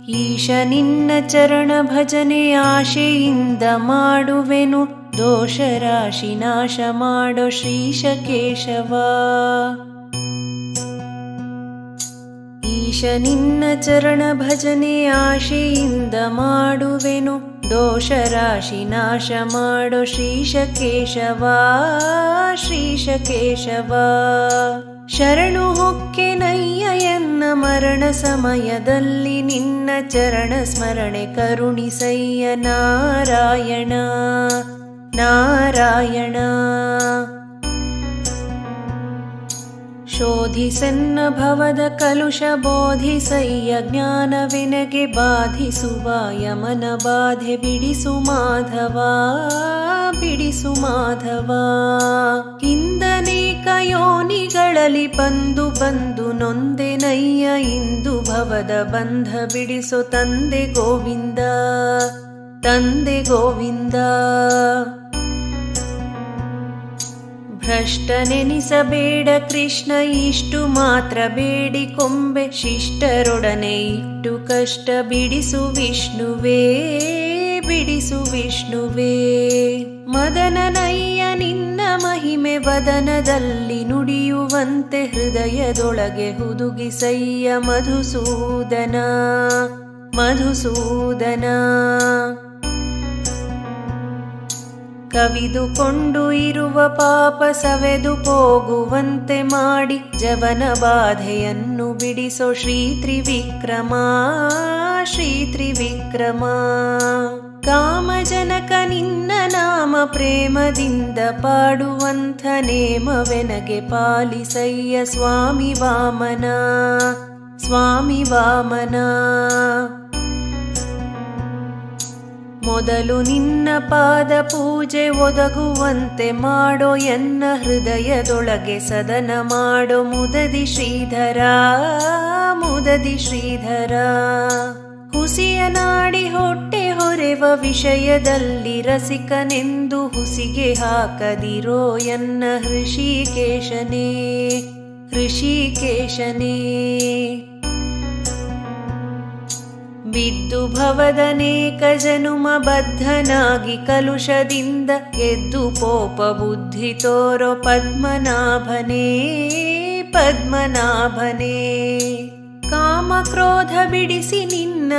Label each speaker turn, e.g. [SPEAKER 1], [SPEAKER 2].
[SPEAKER 1] ಈಶ ನಿನ್ನ ಚರಣ ಭಜನೆ ಆಶೆಯಿಂದ ಮಾಡುವೆನು, ದೋಷ ರಾಶಿ ನಾಶ ಮಾಡೋ ಶ್ರೀಶ ಕೇಶವ. ಈಶ ನಿನ್ನ ಚರಣ ಭಜನೆ ಆಶೆಯಿಂದ ಮಾಡುವೆನು, ದೋಷ ರಾಶಿ ನಾಶ ಮಾಡೋ ಶ್ರೀಶ ಕೇಶವ, ಶ್ರೀಶ ಕೇಶವ. ಶರಣು ಹೊಕ್ಕೆನಯ್ಯ ಎನ್ನ ಮರಣ ಸಮಯದಲ್ಲಿ, ನಿನ್ನ ಚರಣ ಸ್ಮರಣೆ ಕರುಣಿಸಯ್ಯ ನಾರಾಯಣ ನಾರಾಯಣ. ಶೋಧಿಸನ್ನ ಭವದ ಕಲುಷ ಬೋಧಿಸಯ್ಯ, ಜ್ಞಾನವೆನಗೆ ಬಾಧಿಸುವ ಯಮನ ಬಾಧೆ ಬಿಡಿಸು ಮಾಧವ, ಬಿಡಿಸು ಮಾಧವ. ಹಿಂದನೇಕ ಯೋನಿಗಳಲ್ಲಿ ಬಂದು ಬಂದು ನೊಂದೆನಯ್ಯ, ಇಂದು ಭವದ ಬಂಧ ಬಿಡಿಸು ತಂದೆ ಗೋವಿಂದ, ತಂದೆ ಗೋವಿಂದ. ಭ್ರಷ್ಟನೆನಿಸಬೇಡ ಕೃಷ್ಣ, ಇಷ್ಟು ಮಾತ್ರ ಬೇಡಿಕೊಂಬೆ, ಶಿಷ್ಟರೊಡನೆ ಇಟ್ಟು ಕಷ್ಟ ಬಿಡಿಸು ವಿಷ್ಣುವೇ, ಬಿಡಿಸು ವಿಷ್ಣುವೇ. ಮದನನಯ್ಯ ನಿನ್ನ ಮಹಿಮೆ ವದನದಲ್ಲಿ ನುಡಿಯುವಂತೆ, ಹೃದಯದೊಳಗೆ ಹುದುಗಿಸಯ್ಯ ಮಧುಸೂದನ, ಮಧುಸೂದನ. ಕವಿದುಕೊಂಡು ಇರುವ ಪಾಪ ಸವೆದು ಹೋಗುವಂತೆ ಮಾಡಿ, ಜವನ ಬಾಧೆಯನ್ನು ಬಿಡಿಸೋ ಶ್ರೀ ತ್ರಿವಿಕ್ರಮ, ಶ್ರೀ ತ್ರಿವಿಕ್ರಮ. ಕಾಮಜನಕ ನಿನ್ನ ನಾಮ ಪ್ರೇಮದಿಂದ ಪಾಡುವಂಥ ನೇಮವೆನಗೆ ಪಾಲಿಸಯ್ಯ ಸ್ವಾಮಿ ವಾಮನ, ಸ್ವಾಮಿ ವಾಮನ. ಮೊದಲು ನಿನ್ನ ಪಾದ ಪೂಜೆ ಒದಗುವಂತೆ ಮಾಡೋ, ಎನ್ನ ಹೃದಯದೊಳಗೆ ಸದನ ಮಾಡೋ ಮುದದಿ ಶ್ರೀಧರ, ಮುದದಿ ಶ್ರೀಧರ. ಹುಸಿಯ ನಾಡಿ ಹೊಟ್ಟೆ ಹೊರೆವ ವಿಷಯದಲ್ಲಿ ರಸಿಕನೆಂದು ಹುಸಿಗೆ ಹಾಕದಿರೋ ಎನ್ನ ಹೃಷಿಕೇಶನೇ, ಹೃಷಿಕೇಶನೇ. ಬಿದ್ದು ಭವದನೇಕ ಜನುಮ ಬದ್ಧನಾಗಿ ಕಲುಷದಿಂದ ಎದ್ದು ಪೋಪ ಬುದ್ಧಿ ತೋರೋ ಪದ್ಮನಾಭನೇ, ಪದ್ಮನಾಭನೇ. ಕಾಮ ಕ್ರೋಧ ಬಿಡಿಸಿ ನಿನ್ನ